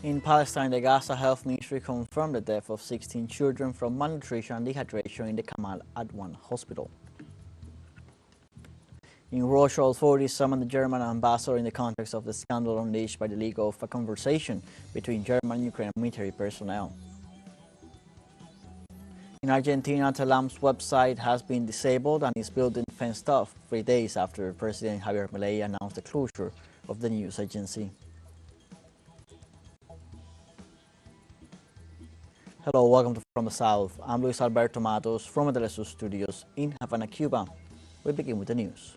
In Palestine, the Gaza Health Ministry confirmed the death of 16 children from malnutrition and dehydration in the Kamal Adwan hospital. In Russia, authorities summoned the German ambassador in the context of the scandal unleashed by the leak of a conversation between German and Ukrainian military personnel. In Argentina, Telam's website has been disabled and is building fenced off 3 days after President Javier Milei announced the closure of the news agency. Hello, welcome to From the South. I'm Luis Alberto Matos from the TeleSUR studios in Havana, Cuba. We begin with the news.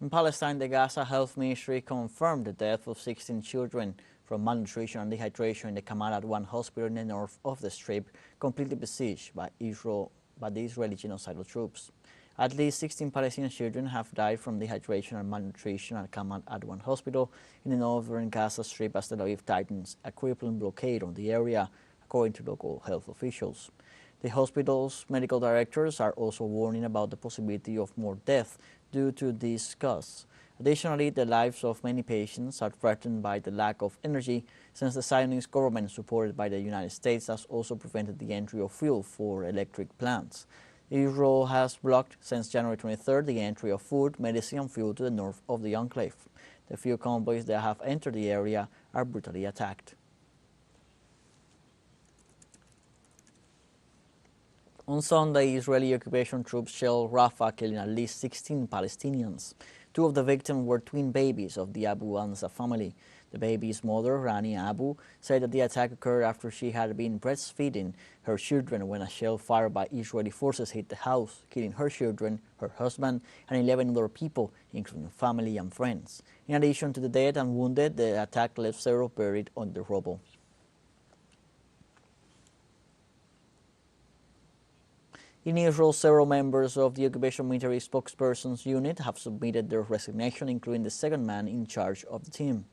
In Palestine, the Gaza Health Ministry confirmed the death of 16 children from malnutrition and dehydration in the Kamal Adwan hospital in the north of the Strip, completely besieged by the Israeli genocidal troops. At least 16 Palestinian children have died from dehydration and malnutrition at Kamal Adwan hospital in the northern Gaza Strip as Tel Aviv tightens a crippling blockade on the area, according to local health officials. The hospital's medical directors are also warning about the possibility of more death due to these costs. Additionally, the lives of many patients are threatened by the lack of energy, since the Zionist government, supported by the United States, has also prevented the entry of fuel for electric plants. Israel has blocked since January 23rd the entry of food, medicine and fuel to the north of the enclave. The few convoys that have entered the area are brutally attacked. On Sunday, Israeli occupation troops shelled Rafah, killing at least 16 Palestinians. 2 of the victims were twin babies of the Abu Ansa family. The baby's mother, Rani Abu, said that the attack occurred after she had been breastfeeding her children when a shell fired by Israeli forces hit the house, killing her children, her husband, and 11 other people, including family and friends. In addition to the dead and wounded, the attack left several buried under rubble. In Israel, several members of the occupation military spokesperson's unit have submitted their resignation, including the second man in charge of the team.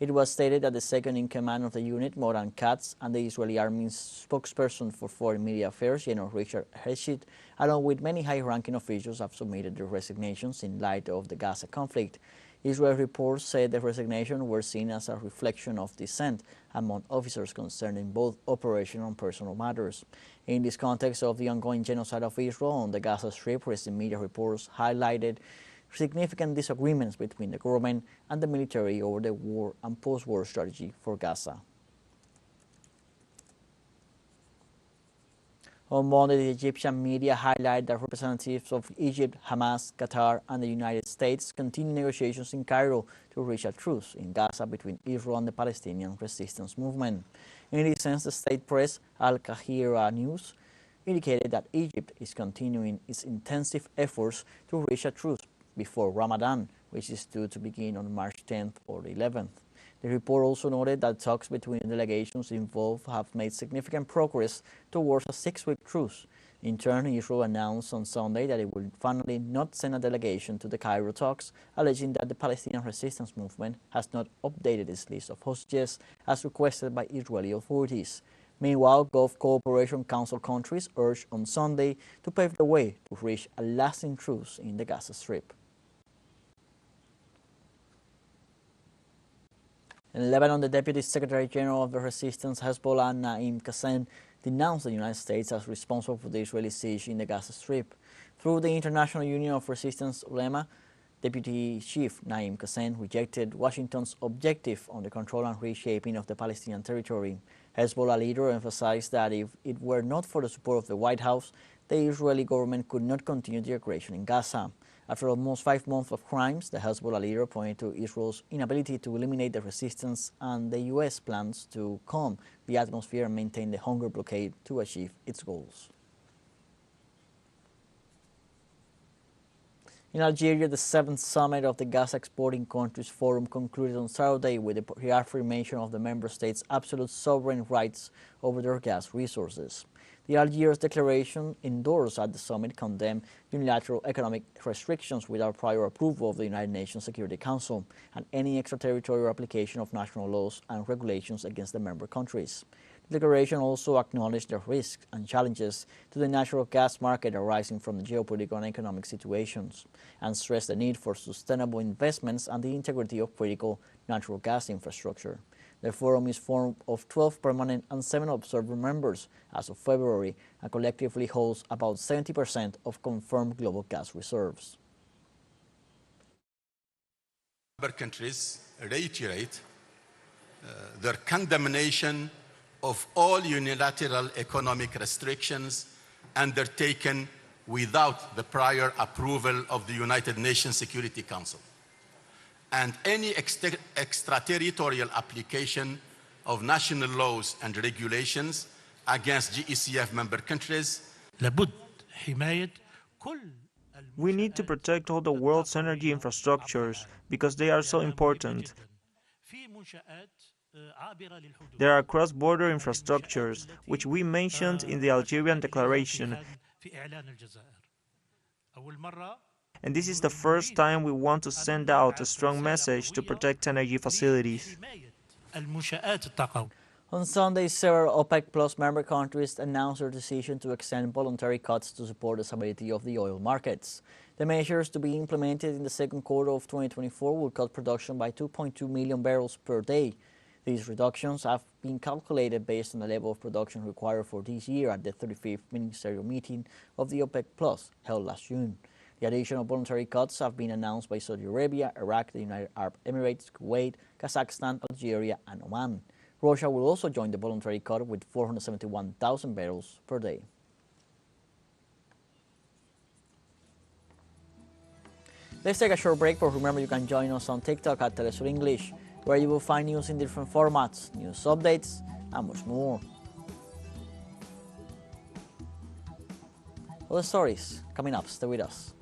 It was stated that the second in command of the unit, Moran Katz, and the Israeli Army's spokesperson for Foreign Media Affairs, General Richard Heshit, along with many high-ranking officials, have submitted their resignations in light of the Gaza conflict. Israel reports said the resignations were seen as a reflection of dissent among officers concerned in both operational and personal matters. In this context of the ongoing genocide of Israel on the Gaza Strip, recent media reports highlighted significant disagreements between the government and the military over the war and post-war strategy for Gaza. On Monday, the Egyptian media highlighted that representatives of Egypt, Hamas, Qatar, and the United States continue negotiations in Cairo to reach a truce in Gaza between Israel and the Palestinian resistance movement. In this sense, the state press, Al Qahira News, indicated that Egypt is continuing its intensive efforts to reach a truce before Ramadan, which is due to begin on March 10th or 11th. The report also noted that talks between the delegations involved have made significant progress towards a 6-week truce. In turn, Israel announced on Sunday that it will finally not send a delegation to the Cairo talks, alleging that the Palestinian resistance movement has not updated its list of hostages as requested by Israeli authorities. Meanwhile, Gulf Cooperation Council countries urged on Sunday to pave the way to reach a lasting truce in the Gaza Strip. In Lebanon, the Deputy Secretary General of the Resistance, Hezbollah, Naim Qassem, denounced the United States as responsible for the Israeli siege in the Gaza Strip. Through the International Union of Resistance Ulema, Deputy Chief Naim Qassem rejected Washington's objective on the control and reshaping of the Palestinian territory. Hezbollah leader emphasized that if it were not for the support of the White House, the Israeli government could not continue the aggression in Gaza. After almost 5 months of crimes, the Hezbollah leader pointed to Israel's inability to eliminate the resistance and the U.S. plans to calm the atmosphere and maintain the hunger blockade to achieve its goals. In Algeria, the 7th summit of the Gas Exporting Countries Forum concluded on Saturday with the reaffirmation of the member states' absolute sovereign rights over their gas resources. The Algiers Declaration, endorsed at the summit, condemned unilateral economic restrictions without prior approval of the United Nations Security Council and any extraterritorial application of national laws and regulations against the member countries. The declaration also acknowledged the risks and challenges to the natural gas market arising from the geopolitical and economic situations, and stressed the need for sustainable investments and the integrity of critical natural gas infrastructure. The forum is formed of 12 permanent and 7 observer members as of February and collectively holds about 70% of confirmed global gas reserves. Member countries reiterate their condemnation of all unilateral economic restrictions undertaken without the prior approval of the United Nations Security Council, and any extraterritorial application of national laws and regulations against GECF member countries. We need to protect all the world's energy infrastructures because they are so important. There are cross-border infrastructures, which we mentioned in the Algerian Declaration. And this is the first time we want to send out a strong message to protect energy facilities. On Sunday, several OPEC Plus member countries announced their decision to extend voluntary cuts to support the stability of the oil markets. The measures to be implemented in the second quarter of 2024 will cut production by 2.2 million barrels per day. These reductions have been calculated based on the level of production required for this year at the 35th ministerial meeting of the OPEC Plus held last June. The additional voluntary cuts have been announced by Saudi Arabia, Iraq, the United Arab Emirates, Kuwait, Kazakhstan, Algeria, and Oman. Russia will also join the voluntary cut with 471,000 barrels per day. Let's take a short break, but remember you can join us on TikTok at TeleSUR English, where you will find news in different formats, news updates, and much more. Other stories coming up. Stay with us.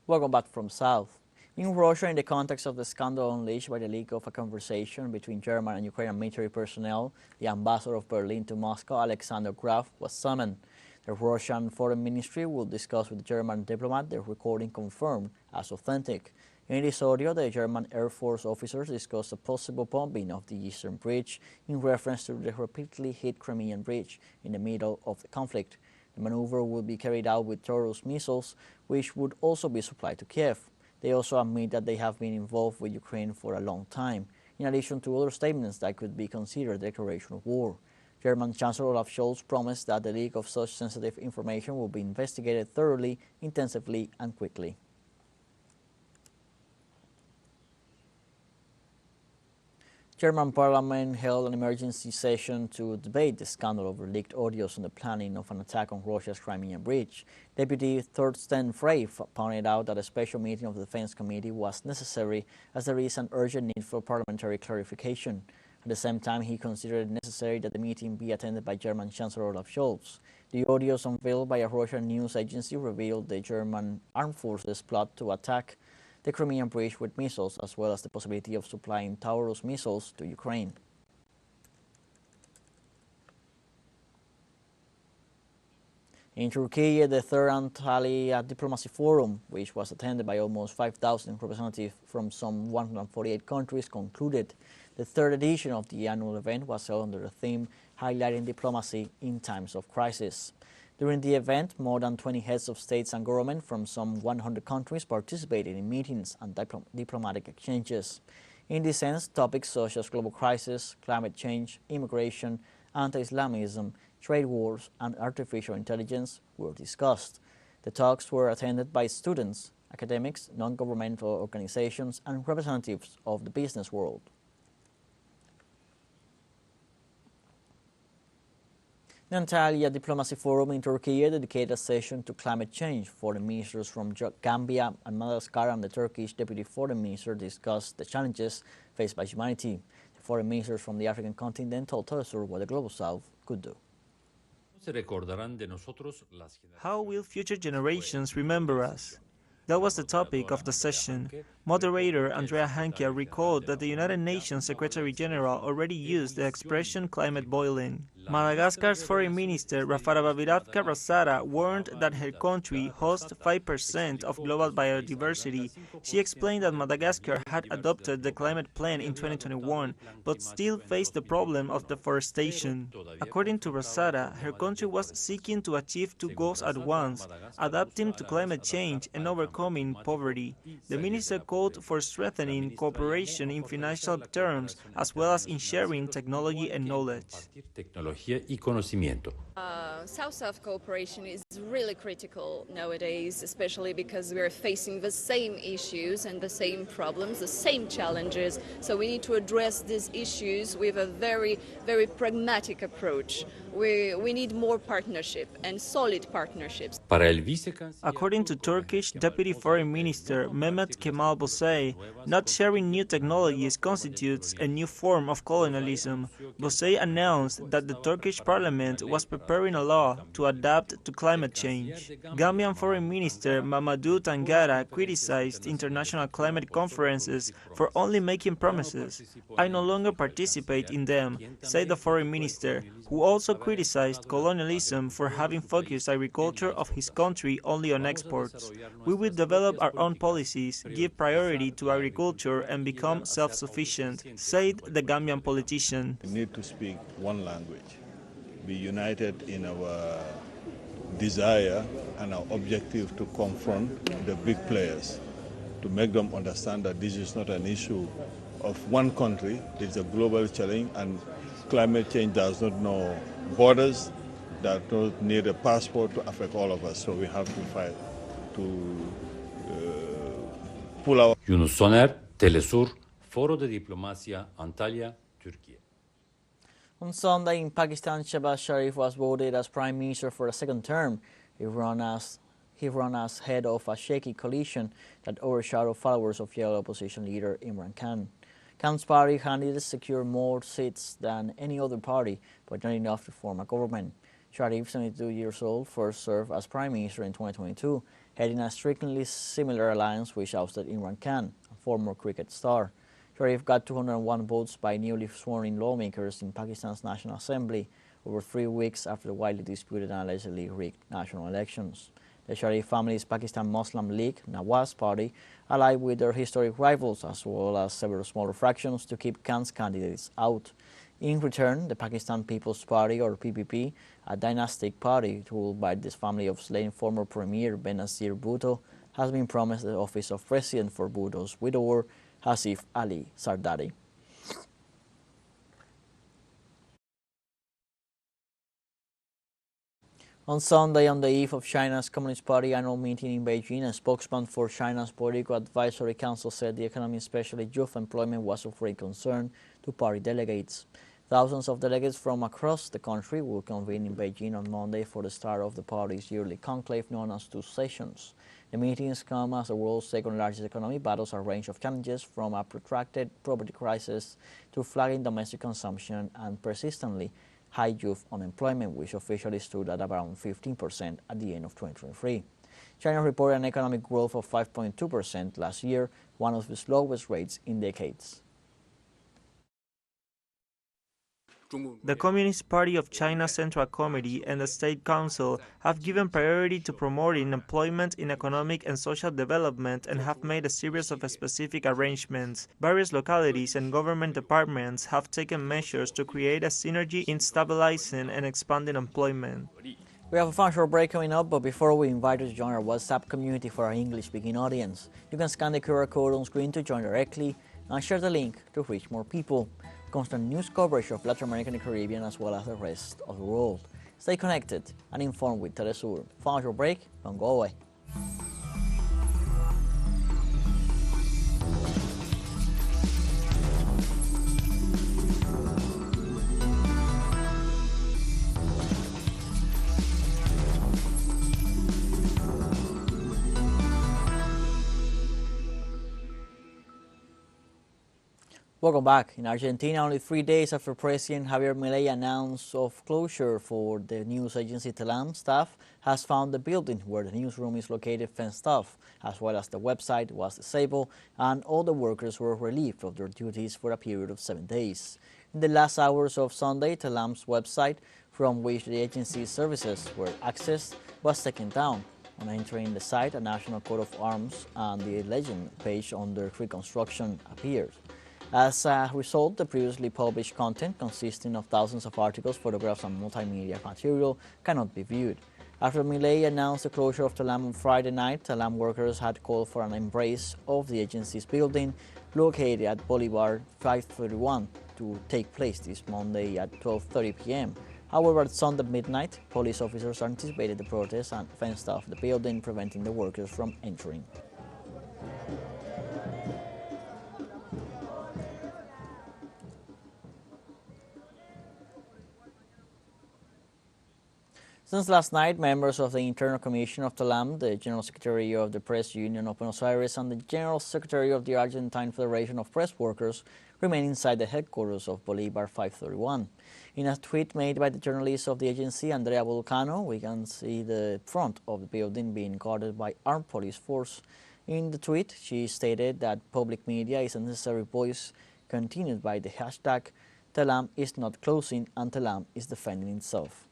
Welcome back from South. In Russia, in the context of the scandal unleashed by the leak of a conversation between German and Ukrainian military personnel, the ambassador of Berlin to Moscow, Alexander Graf, was summoned. The Russian Foreign Ministry will discuss with the German diplomat the recording confirmed as authentic. In this audio, the German Air Force officers discussed a possible bombing of the Eastern Bridge in reference to the repeatedly hit Crimean Bridge in the middle of the conflict. The maneuver will be carried out with Taurus missiles, which would also be supplied to Kiev. They also admit that they have been involved with Ukraine for a long time, in addition to other statements that could be considered a declaration of war. German Chancellor Olaf Scholz promised that the leak of such sensitive information will be investigated thoroughly, intensively, and quickly. German Parliament held an emergency session to debate the scandal over leaked audios on the planning of an attack on Russia's Crimean Bridge. Deputy Thorsten Frey pointed out that a special meeting of the Defense Committee was necessary as there is an urgent need for parliamentary clarification. At the same time, he considered it necessary that the meeting be attended by German Chancellor Olaf Scholz. The audios unveiled by a Russian news agency revealed the German armed forces plot to attack the Crimean Bridge with missiles, as well as the possibility of supplying Taurus missiles to Ukraine. In Turkey, the third Antalya Diplomacy Forum, which was attended by almost 5,000 representatives from some 148 countries, concluded. The third edition of the annual event was held under the theme highlighting diplomacy in times of crisis. During the event, more than 20 heads of states and government from some 100 countries participated in meetings and diplomatic exchanges. In this sense, topics such as global crisis, climate change, immigration, anti-Islamism, trade wars, and artificial intelligence were discussed. The talks were attended by students, academics, non-governmental organizations, and representatives of the business world. The Antalya Diplomacy Forum in Turkey dedicated a session to climate change. Foreign ministers from Gambia and Madagascar and the Turkish Deputy Foreign Minister discussed the challenges faced by humanity. The foreign ministers from the African continent told TeleSUR what the Global South could do. How will future generations remember us? That was the topic of the session. Moderator Andrea Hankia recalled that the United Nations Secretary General already used the expression climate boiling. Madagascar's Foreign Minister Rafarababiratka Rosara warned that her country hosts 5% of global biodiversity. She explained that Madagascar had adopted the climate plan in 2021, but still faced the problem of deforestation. According to Rosara, her country was seeking to achieve two goals at once: adapting to climate change and overcoming poverty. The minister called for strengthening cooperation in financial terms, as well as in sharing technology and knowledge. South-South cooperation is really critical nowadays, especially because we are facing the same issues and the same problems, the same challenges. So we need to address these issues with a very, very pragmatic approach. We need more partnership and solid partnerships. According to Turkish Deputy Foreign Minister Mehmet Kemal Bosey, not sharing new technologies constitutes a new form of colonialism. Bosey announced that the Turkish parliament was preparing a law to adapt to climate change. Gambian Foreign Minister Mamadou Tangara criticized international climate conferences for only making promises. "I no longer participate in them," said the foreign minister, who also criticized colonialism for having focused agriculture of his country only on exports. "We will develop our own policies, give priority to agriculture and become self-sufficient," said the Gambian politician. We need to speak one language, be united in our desire and our objective to confront the big players, to make them understand that this is not an issue of one country, it's a global challenge, and climate change does not know borders, that don't need a passport to affect all of us. So we have to fight to pull our... Yunus Soner, TeleSUR, Foro de Diplomacia, Antalya, Türkiye. On Sunday in Pakistan, Shehbaz Sharif was voted as Prime Minister for a second term. He ran as head of a shaky coalition that overshadowed followers of yellow opposition leader Imran Khan. Khan's party handed secured more seats than any other party, but not enough to form a government. Sharif, 72 years old, first served as Prime Minister in 2022, heading a strikingly similar alliance which ousted Imran Khan, a former cricket star. Sharif got 201 votes by newly sworn-in lawmakers in Pakistan's National Assembly over 3 weeks after the widely disputed and allegedly rigged national elections. The Sharif family's Pakistan Muslim League, Nawaz Party, allied with their historic rivals as well as several smaller fractions to keep Khan's candidates out. In return, the Pakistan People's Party, or PPP, a dynastic party ruled by this family of slain former Premier Benazir Bhutto, has been promised the office of President for Bhutto's widower, Hasif Ali Zardari. On Sunday, on the eve of China's Communist Party annual meeting in Beijing, a spokesman for China's Political Advisory Council said the economy, especially youth employment, was of great concern to party delegates. Thousands of delegates from across the country will convene in Beijing on Monday for the start of the party's yearly conclave known as Two Sessions. The meetings come as the world's second-largest economy battles a range of challenges from a protracted property crisis to flagging domestic consumption and persistently high youth unemployment, which officially stood at around 15% at the end of 2023. China reported an economic growth of 5.2% last year, one of the lowest rates in decades. The Communist Party of China Central Committee and the State Council have given priority to promoting employment in economic and social development and have made a series of specific arrangements. Various localities and government departments have taken measures to create a synergy in stabilizing and expanding employment. We have a fun short break coming up, but before we invite you to join our WhatsApp community for our English-speaking audience, you can scan the QR code on screen to join directly and share the link to reach more people. Constant news coverage of Latin America and the Caribbean as well as the rest of the world. Stay connected and informed with TeleSUR. Fun short break, don't go away. Welcome back. In Argentina, only 3 days after President Javier Milei announced of closure for the news agency Telam, staff has found the building where the newsroom is located fenced off, as well as the website was disabled, and all the workers were relieved of their duties for a period of 7 days. In the last hours of Sunday, Telam's website, from which the agency's services were accessed, was taken down. On entering the site, a national coat of arms and the legend page under reconstruction appeared. As a result, the previously published content, consisting of thousands of articles, photographs, and multimedia material, cannot be viewed. After Milei announced the closure of Telam on Friday night, Telam workers had called for an embrace of the agency's building, located at Bolivar 531, to take place this Monday at 12:30 p.m. However, at Sunday midnight, police officers anticipated the protest and fenced off the building, preventing the workers from entering. Since last night, members of the Internal Commission of Telam, the General Secretary of the Press Union of Buenos Aires, and the General Secretary of the Argentine Federation of Press Workers remain inside the headquarters of Bolivar 531. In a tweet made by the journalist of the agency, Andrea Vulcano, we can see the front of the building being guarded by armed police force. In the tweet, she stated that public media is a necessary voice, continued by the hashtag Telam is not closing and Telam is defending itself.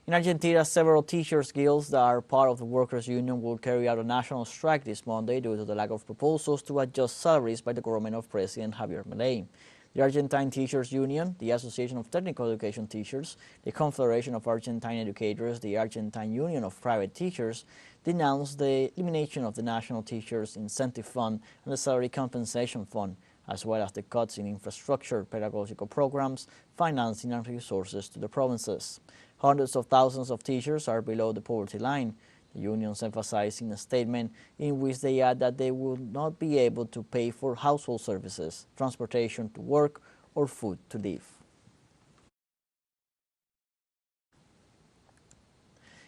In Argentina, several teachers' guilds that are part of the workers' union will carry out a national strike this Monday due to the lack of proposals to adjust salaries by the government of President Javier Milei. The Argentine Teachers Union, the Association of Technical Education Teachers, the Confederation of Argentine Educators, the Argentine Union of Private Teachers denounced the elimination of the National Teachers Incentive Fund and the Salary Compensation Fund, as well as the cuts in infrastructure, pedagogical programs, financing, and resources to the provinces. Hundreds of thousands of teachers are below the poverty line. The unions emphasize in a statement in which they add that they will not be able to pay for household services, transportation to work, or food to live.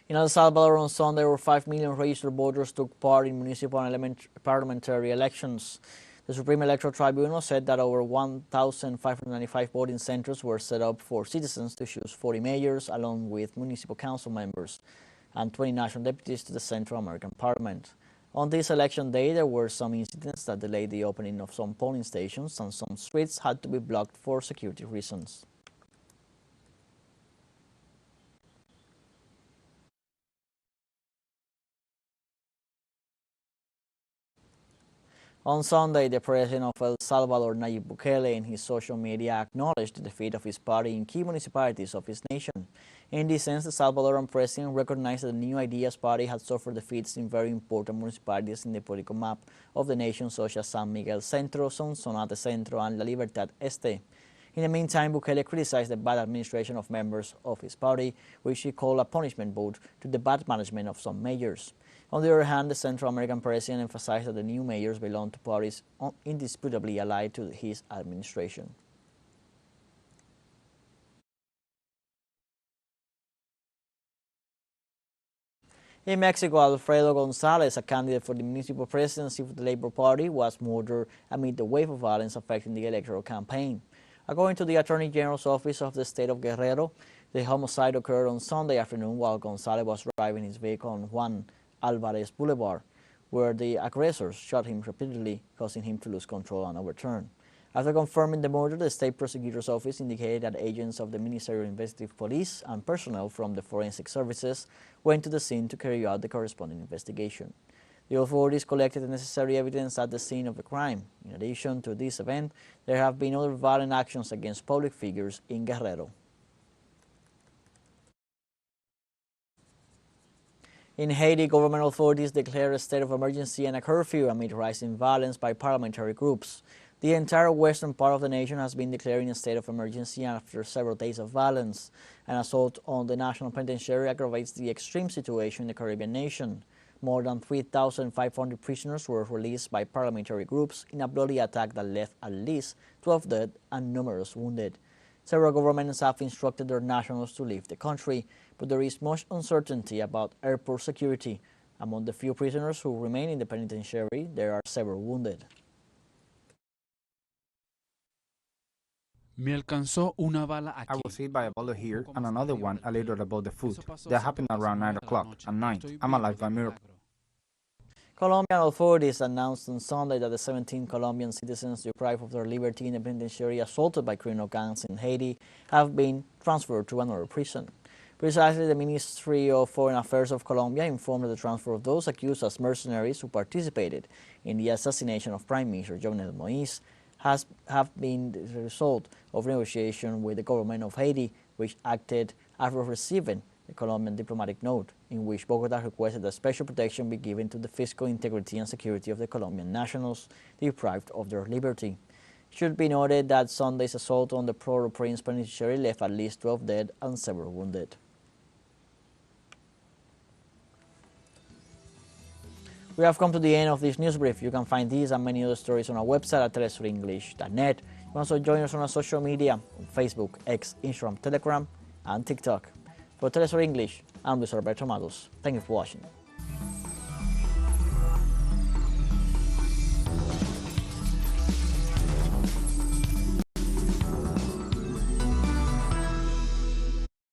In El Salvador on Sunday, over 5 million registered voters took part in municipal and parliamentary elections. The Supreme Electoral Tribunal said that over 1,595 voting centers were set up for citizens to choose 40 mayors, along with municipal council members, and 20 national deputies to the Central American Parliament. On this election day, there were some incidents that delayed the opening of some polling stations, and some streets had to be blocked for security reasons. On Sunday, the president of El Salvador, Nayib Bukele, in his social media acknowledged the defeat of his party in key municipalities of his nation. In this sense, the Salvadoran president recognized that the New Ideas Party had suffered defeats in very important municipalities in the political map of the nation, such as San Miguel Centro, Sonsonate Centro, and La Libertad Este. In the meantime, Bukele criticized the bad administration of members of his party, which he called a punishment vote to the bad management of some mayors. On the other hand, the Central American president emphasized that the new mayors belong to parties indisputably allied to his administration. In Mexico, Alfredo Gonzalez, a candidate for the municipal presidency of the Labour Party, was murdered amid the wave of violence affecting the electoral campaign. According to the Attorney General's office of the state of Guerrero, the homicide occurred on Sunday afternoon while Gonzalez was driving his vehicle on Juan Alvarez Boulevard, where the aggressors shot him repeatedly, causing him to lose control and overturn. After confirming the murder, the state prosecutor's office indicated that agents of the Ministerial Investigative Police and personnel from the forensic services went to the scene to carry out the corresponding investigation. The authorities collected the necessary evidence at the scene of the crime. In addition to this event, there have been other violent actions against public figures in Guerrero. In Haiti, government authorities declared a state of emergency and a curfew amid rising violence by paramilitary groups. The entire western part of the nation has been declaring a state of emergency after several days of violence. An assault on the national penitentiary aggravates the extreme situation in the Caribbean nation. More than 3,500 prisoners were released by paramilitary groups in a bloody attack that left at least 12 dead and numerous wounded. Several governments have instructed their nationals to leave the country, but there is much uncertainty about airport security Among the few prisoners who remain in the penitentiary, there are several wounded. Me alcanzó una bala I aquí. was hit by a bullet here and another one a little above the foot. That happened around 9 o'clock at night. I'm alive by miracle. Colombian authorities announced on Sunday that the 17 Colombian citizens deprived of their liberty in the penitentiary assaulted by criminal gangs in Haiti have been transferred to another prison. Precisely, the Ministry of Foreign Affairs of Colombia informed that the transfer of those accused as mercenaries who participated in the assassination of Prime Minister Jovenel Moïse have been the result of negotiation with the government of Haiti, which acted after receiving the Colombian diplomatic note in which Bogota requested that special protection be given to the physical integrity and security of the Colombian nationals deprived of their liberty. It should be noted that Sunday's assault on the Port-au-Prince penitentiary left at least 12 dead and several wounded. We have come to the end of this news brief. You can find these and many other stories on our website at telesurenglish.net. You can also join us on our social media on Facebook, X, Instagram, Telegram, and TikTok. For TeleSUR English, I'm Luis Alberto Matos. Thank you for watching.